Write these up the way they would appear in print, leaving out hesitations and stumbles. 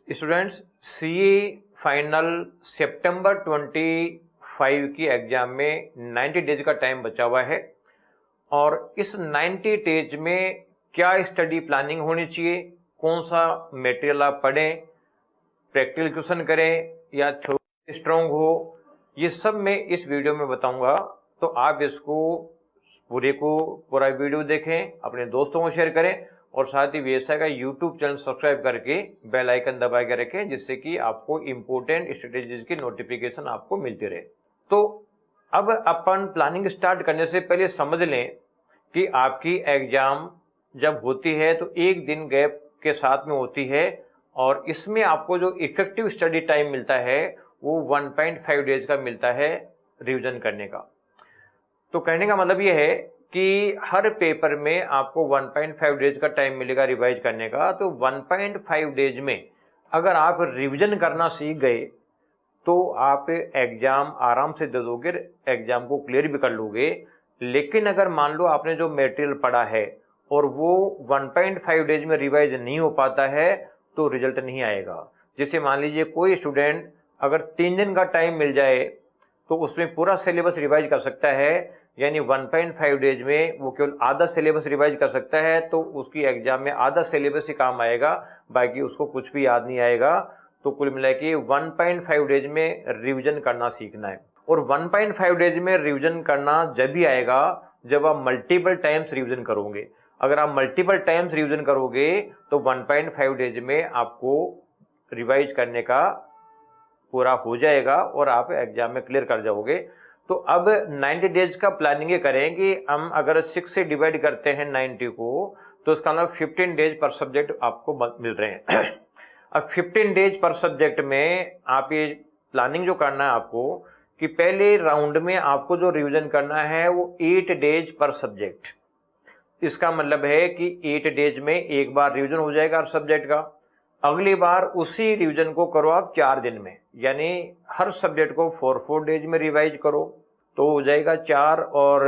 Students, CA final सितंबर 25 की exam में 90 days का टाइम बचा हुआ है और इस 90 डेज में क्या स्टडी प्लानिंग होनी चाहिए, कौन सा मटेरियल आप पढ़ें, प्रैक्टिकल क्वेश्चन करें या थ्योरी स्ट्रॉन्ग हो, ये सब मैं इस वीडियो में बताऊंगा। तो आप इसको पूरा वीडियो देखें, अपने दोस्तों को शेयर करें और साथ ही VSI का यूट्यूब चैनल सब्सक्राइब करके बेल आइकन दबा के रखें, जिससे कि आपको इम्पोर्टेंट स्ट्रेटेजीज की नोटिफिकेशन आपको मिलती रहे। तो अब अपन प्लानिंग स्टार्ट करने से पहले समझ लें कि आपकी एग्जाम जब होती है तो एक दिन गैप के साथ में होती है और इसमें आपको जो इफेक्टिव स्टडी टाइम मिलता है वो 1.5 डेज का मिलता है रिवीजन करने का। तो कहने का मतलब ये है कि हर पेपर में आपको 1.5 डेज का टाइम मिलेगा रिवाइज करने का। तो 1.5 डेज में अगर आप रिवीजन करना सीख गए तो आप एग्जाम आराम से दे दोगे, एग्जाम को क्लियर भी कर लोगे। लेकिन अगर मान लो आपने जो मटेरियल पढ़ा है और वो 1.5 डेज में रिवाइज नहीं हो पाता है तो रिजल्ट नहीं आएगा। जैसे मान लीजिए कोई स्टूडेंट अगर 3 दिन का टाइम मिल जाए तो उसमें पूरा सिलेबस रिवाइज कर सकता है, यानी 1.5 डेज में वो केवल आधा सिलेबस रिवाइज कर सकता है, तो उसकी एग्जाम में आधा सिलेबस ही काम आएगा, बाकी उसको कुछ भी याद नहीं आएगा। तो कुल मिला के 1.5 डेज में रिवीजन करना सीखना है। और 1.5 डेज में रिवीजन करना जब भी आएगा जब आप मल्टीपल टाइम्स रिवीजन करोगे। अगर आप मल्टीपल टाइम्स रिवीजन करोगे तो 1.5 डेज में आपको रिवाइज करने का पूरा हो जाएगा और आप एग्जाम में क्लियर कर जाओगे। तो अब 90 डेज का प्लानिंग ये करें कि हम अगर 6 से डिवाइड करते हैं 90 को तो इसका मतलब 15 डेज पर सब्जेक्ट आपको मिल रहे हैं। अब 15 डेज पर सब्जेक्ट में आप ये प्लानिंग जो करना है आपको कि पहले राउंड में आपको जो रिवीजन करना है वो 8 डेज पर सब्जेक्ट। इसका मतलब है कि 8 डेज में एक बार रिवीजन हो जाएगा हर सब्जेक्ट का। अगली बार उसी रिवीजन को करो आप 4 दिन में, यानी हर सब्जेक्ट को 4 डेज में रिवाइज करो तो हो जाएगा 4 और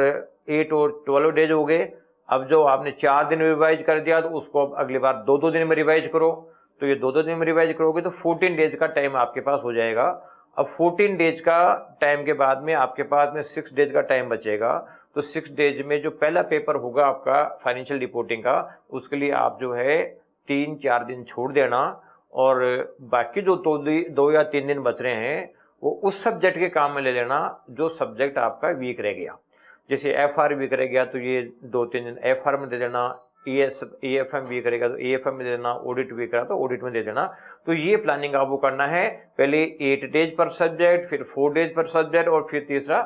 8 और 12 डेज हो गए। अब जो आपने 4 दिन रिवाइज कर दिया तो उसको अब अगली बार 2-2 दिन में रिवाइज करो, तो ये 2-2 दिन में रिवाइज करोगे तो 14 डेज का टाइम आपके पास हो जाएगा। अब 14 डेज का टाइम के बाद में आपके पास में 6 डेज का टाइम बचेगा। तो 6 डेज में जो पहला पेपर होगा आपका फाइनेंशियल रिपोर्टिंग का, उसके लिए आप जो है 3-4 दिन छोड़ देना और बाकी जो 2 या 3 दिन बच रहे हैं वो उस सब्जेक्ट के काम में ले लेना जो सब्जेक्ट आपका वीक रह गया। जैसे FR वीक रह गया तो ये 2-3 दिन FR में दे देना, EFM वीक रहेगा तो EFM में दे देना, ऑडिट वीक रहा तो ऑडिट में दे देना। तो ये प्लानिंग आपको करना है, पहले 8 डेज पर सब्जेक्ट, फिर 4 डेज पर सब्जेक्ट और फिर तीसरा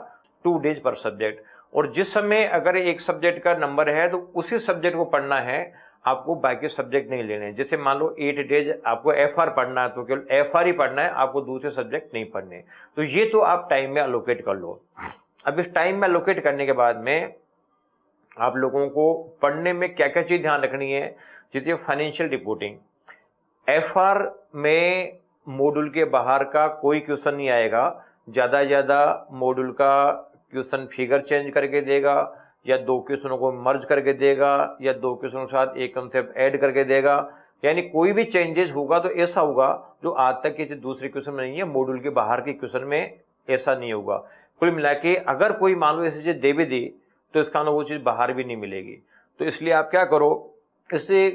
2 डेज पर सब्जेक्ट। और जिस समय अगर एक सब्जेक्ट का नंबर है तो उसी सब्जेक्ट को पढ़ना है, आपको बाकी सब्जेक्ट नहीं लेने हैं। जैसे मान लो 8 डेज आपको FR पढ़ना है तो केवल FR ही पढ़ना है, आपको दूसरे सब्जेक्ट नहीं पढ़ने। तो ये तो आप टाइम में अलोकेट कर लो। अब इस टाइम में अलोकेट करने के बाद में आप लोगों को पढ़ने में क्या क्या चीज ध्यान रखनी है। जैसे फाइनेंशियल रिपोर्टिंग, FR में मॉड्यूल के बाहर का कोई क्वेश्चन नहीं आएगा। ज्यादा से ज्यादा मॉड्यूल का क्वेश्चन फिगर चेंज करके देगा या 2 क्वेश्चनों को मर्ज करके देगा या 2 क्वेश्चनों के साथ एक कंसेप्ट ऐड करके देगा। यानी कोई भी चेंजेस होगा तो ऐसा होगा जो आज तक किसी दूसरे क्वेश्चन में नहीं है, मॉड्यूल के बाहर के क्वेश्चन में ऐसा नहीं होगा। कुल मिला के अगर कोई मान लो ऐसी चीज दे भी दी तो इसका ना वो चीज बाहर भी नहीं मिलेगी। तो इसलिए आप क्या करो, इससे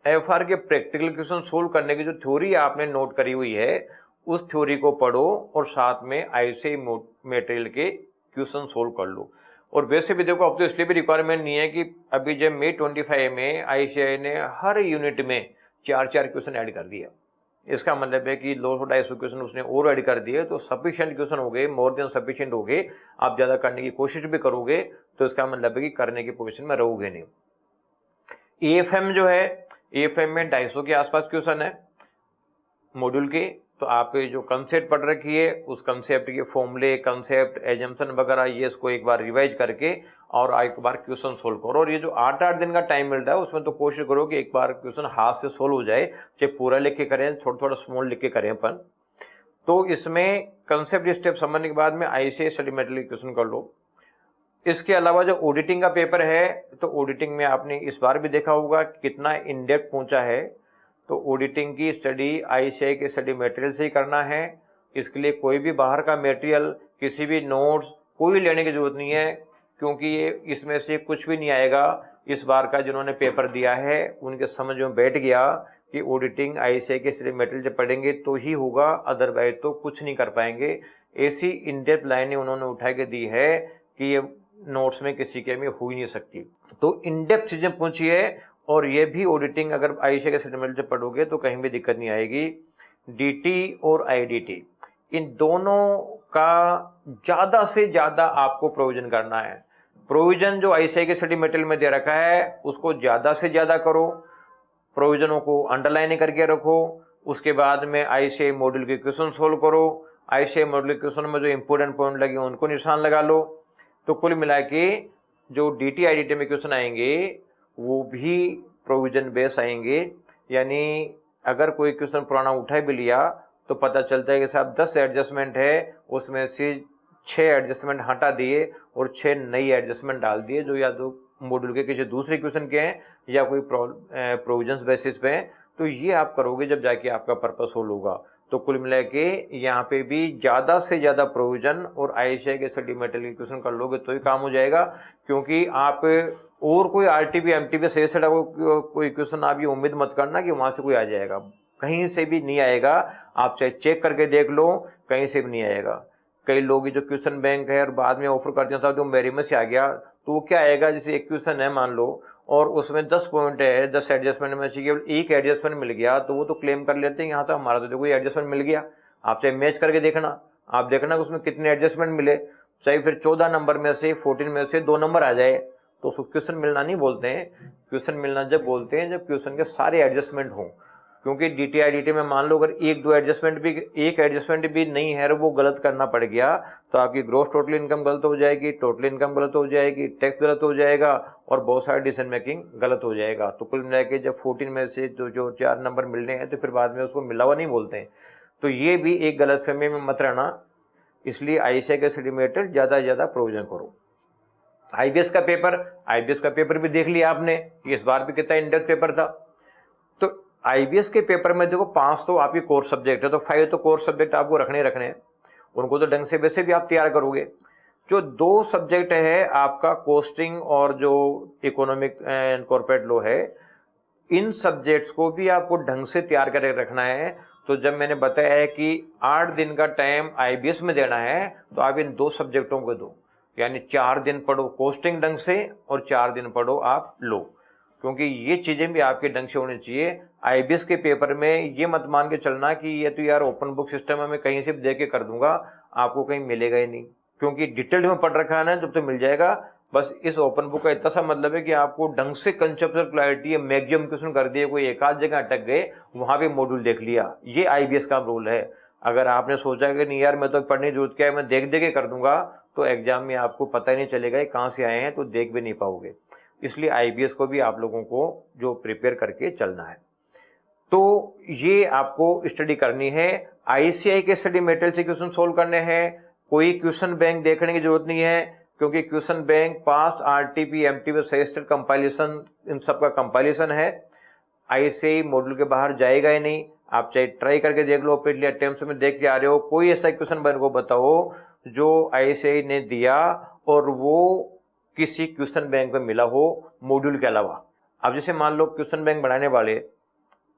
FR के प्रैक्टिकल क्वेश्चन सोल्व करने की जो थ्योरी आपने नोट करी हुई है उस थ्योरी को पढ़ो और साथ में ICAI मटेरियल के क्वेश्चन सोल्व कर लो। और वैसे भी देखो अब तो इसलिए भी रिक्वायरमेंट नहीं है कि अभी जब May 25 में ICAI ने हर यूनिट में 4-4 क्वेश्चन ऐड कर दिया। इसका मतलब है कि 200-250 क्वेश्चन उसने और ऐड कर दिए, तो सफिशिएंट क्वेश्चन हो गए, मोर देन सफिशिएंट हो गए। आप ज्यादा करने की कोशिश भी करोगे तो इसका मतलब है कि करने की पोजीशन में रहोगे नहीं। EFM जो है, EFM में 250 के आसपास क्वेश्चन है मॉड्यूल के। तो आप जो कंसेप्ट पढ़ रखी है उस कंसेप्ट के फॉर्मूले, कंसेप्ट, एजम्पशन वगैरह ये इसको एक बार रिवाइज करके और एक बार क्वेश्चन सोल्व करो। और ये जो 8-8 दिन का टाइम मिलता है उसमें तो कोशिश करो कि एक बार क्वेश्चन हाथ से सोल्व हो जाए, चाहे पूरा लिख के करें, थोड़ा थोड़ा स्मॉल लिख के करें अपन। तो इसमें कंसेप्ट स्टेप समझने के बाद में ICAI स्टडी मटेरियल क्वेश्चन कर लो। इसके अलावा जो ऑडिटिंग का पेपर है तो ऑडिटिंग में आपने इस बार भी देखा होगा कितना इन डेप्थ पहुंचा है। तो ऑडिटिंग की स्टडी आईसीएआई के स्टडी मटेरियल से ही करना है। इसके लिए कोई भी बाहर का मटेरियल, किसी भी नोट्स कोई लेने की जरूरत नहीं है, क्योंकि ये इसमें से कुछ भी नहीं आएगा। इस बार का जिन्होंने पेपर दिया है उनके समझ में बैठ गया कि ऑडिटिंग आईसीएआई के स्टडी मटेरियल जब पढ़ेंगे तो ही होगा, अदरवाइज तो कुछ नहीं कर पाएंगे। ऐसी इन डेप्थ लाइनें उन्होंने उठा के दी है कि ये नोट्स में किसी के में हो ही नहीं सकती। तो इन डेप्थ चीजें पूछी है, और ये भी ऑडिटिंग अगर आईसीएआई के स्टडी मटेरियल पढ़ोगे तो कहीं भी दिक्कत नहीं आएगी। डीटी और आईडीटी, इन दोनों का ज्यादा से ज्यादा आपको प्रोविजन करना है। प्रोविजन जो आईसीएआई के स्टडी मटेरियल में दे रखा है उसको ज्यादा से ज्यादा करो, प्रोविजनों को अंडरलाइन करके रखो। उसके बाद में आईसीएआई मॉड्यूल के क्वेश्चन सोल्व करो। आईसीएआई मॉड्यूल के क्वेश्चन में जो इंपोर्टेंट पॉइंट लगे उनको निशान लगा लो। तो कुल मिला के जो डीटी आईडीटी में क्वेश्चन आएंगे वो भी प्रोविजन बेस आएंगे। यानी अगर कोई क्वेश्चन पुराना उठा भी लिया तो पता चलता है कि साहब 10 एडजस्टमेंट है, उसमें से 6 एडजस्टमेंट हटा दिए और 6 नई एडजस्टमेंट डाल दिए, जो या तो मॉड्यूल के किसी दूसरे क्वेश्चन के हैं या कोई प्रोविजंस बेसिस पे हैं। तो ये आप करोगे जब जाके आपका पर्पस सोल्व होगा। तो कुल मिला के यहाँ पे भी ज्यादा से ज्यादा प्रोविजन और आईसीएआई के स्टडी मटेरियल क्वेश्चन कर लोगे तो ही काम हो जाएगा। क्योंकि आप और कोई आरटीपी एमटीपी से कोई क्वेश्चन आप ये उम्मीद मत करना कि वहां से कोई आ जाएगा, कहीं से भी नहीं आएगा। आप चाहे चेक करके देख लो, कहीं से भी नहीं आएगा। कई लोग जो क्वेश्चन बैंक है और बाद में ऑफर करते हैं जो मेरे में से आ गया, तो वो क्या आएगा, जैसे एक क्वेश्चन है मान लो और उसमें 10 पॉइंट है, 10 एडजस्टमेंट में से केवल एक एडजस्टमेंट मिल गया, तो वो तो क्लेम कर लेते हैं यहाँ तो हमारा तो देखो एडजस्टमेंट मिल गया। आप चाहे मैच करके देखना, आप देखना कि उसमें कितने एडजस्टमेंट मिले। चाहे फिर 14 नंबर में से 14 में से 2 नंबर आ जाए, तो उसको क्वेश्चन मिलना नहीं बोलते हैं। क्वेश्चन मिलना जब बोलते हैं जब क्वेश्चन के सारे एडजस्टमेंट हों। क्योंकि डीटी आईडीटी में मान लो अगर एक एडजस्टमेंट भी नहीं है और वो गलत करना पड़ गया तो आपकी ग्रॉस टोटल इनकम गलत हो जाएगी, टोटल इनकम गलत हो जाएगी, टैक्स गलत हो जाएगा और बहुत सारे डिसीजन मेकिंग गलत हो जाएगा। तो कुल मिला के जब 14 में से जो 4 नंबर मिलने हैं तो फिर बाद में उसको मिला हुआ नहीं बोलते हैं। तो ये भी एक गलतफहमी में मत रहना। इसलिए आईसीएआई के स्टडी मटेरियल ज्यादा से ज्यादा प्रोविजन करो। आईबीएस का पेपर भी देख लिया आपने, इस बार भी कितना इन डेप्थ पेपर था। तो आईबीएस के पेपर में देखो 5 तो आपके कोर्स सब्जेक्ट है, तो 5 तो कोर्स सब्जेक्ट आपको रखने हैं, उनको तो ढंग से वैसे भी आप तैयार करोगे। जो 2 सब्जेक्ट है आपका कॉस्टिंग और जो इकोनॉमिक एंड कॉर्पोरेट लॉ है, इन सब्जेक्ट्स को भी आपको ढंग से तैयार करके रखना है। तो जब मैंने बताया है कि 8 दिन का टाइम आईबीएस में देना है, तो आप इन 2 सब्जेक्टों को दो, यानी 4 दिन पढ़ो कॉस्टिंग ढंग से और 4 दिन पढ़ो आप लो, क्योंकि ये चीजें भी आपके ढंग से होनी चाहिए। आईबीएस के पेपर में ये मत मान के चलना कि ये तो यार ओपन बुक सिस्टम है, मैं कहीं से भी दे के कर दूंगा, आपको कहीं मिलेगा ही नहीं, क्योंकि डिटेल्ड में पढ़ रखा है ना, जब तो मिल जाएगा। बस इस ओपन बुक का इतना सा मतलब है कि आपको ढंग से कंसेप्चुअल क्लैरिटी मैक्सिमम क्वेश्चन कर दिए, कोई एक आध जगह अटक गए वहां पे मॉड्यूल देख लिया, ये आईबीएस का रूल है। अगर आपने सोचा कि नहीं यार मैं तो पढ़ने की जरूरत क्या है, मैं देख के कर दूंगा, तो एग्जाम में आपको पता ही नहीं चलेगा कहाँ से आए हैं, तो देख भी नहीं पाओगे। इसलिए आईबीएस को भी आप लोगों को जो प्रिपेयर करके चलना है। तो ये आपको स्टडी करनी है। आईसीएआई के स्टडी मटेरियल से क्वेश्चन सोल्व करने हैं, कोई क्वेश्चन बैंक देखने की जरूरत नहीं है, क्योंकि question bank past RTP MTP suggested compilation इन सब का कंपाइलेशन है। आईसीएआई मॉड्यूल के बाहर जाएगा ही नहीं। आप चाहे ट्राई करके देख लो, पिछले अटेम्प्ट में देख के आ रहे हो, कोई ऐसा क्वेश्चन बैंक को बताओ जो आईसीएआई ने दिया और वो किसी क्वेश्चन बैंक में मिला हो मॉड्यूल के अलावा। अब जैसे मान लो क्वेश्चन बैंक बनाने वाले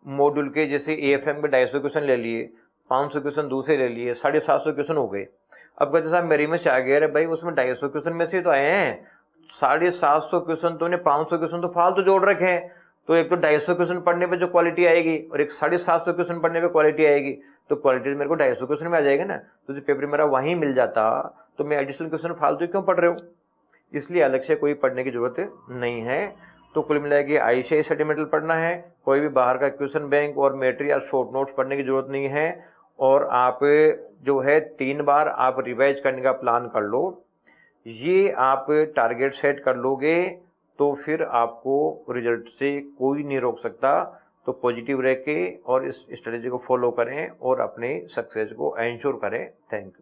मॉड्यूल के जैसे एएफएम के 250 क्वेश्चन ले लिए, 500 क्वेश्चन दूसरे ले लिए, 750 क्वेश्चन हो गए। अब कहते साहब मेरी में से आ गया, अरे भाई उसमें 250 क्वेश्चन में से तो आए हैं, 750 क्वेश्चन तो 500 क्वेश्चन तो फालतू जोड़ रखे हैं। तो एक तो 250 क्वेश्चन पढ़ने पे जो क्वालिटी आएगी और एक 750 क्वेश्चन पढ़ने पे क्वालिटी आएगी, तो क्वालिटी मेरे को 250 क्वेश्चन में आ जाएगा ना। तो जो पेपर मेरा वहीं मिल जाता तो मैं एडिशनल क्वेश्चन फालतू क्यों पढ़ रहे हो। इसलिए अलग से कोई पढ़ने की जरूरत नहीं है। तो कुल मिला के आईसीएआई स्टडी मटेरियल पढ़ना है, कोई भी बाहर का क्वेश्चन बैंक और मटेरियल या शॉर्ट नोट्स पढ़ने की जरूरत नहीं है। और आप जो है 3 बार आप रिवाइज करने का प्लान कर लो, ये आप टारगेट सेट कर लोगे तो फिर आपको रिजल्ट से कोई नहीं रोक सकता। तो पॉजिटिव रह के और इस स्ट्रेटेजी को फॉलो करें और अपने सक्सेस को एंश्योर करें। Thank you.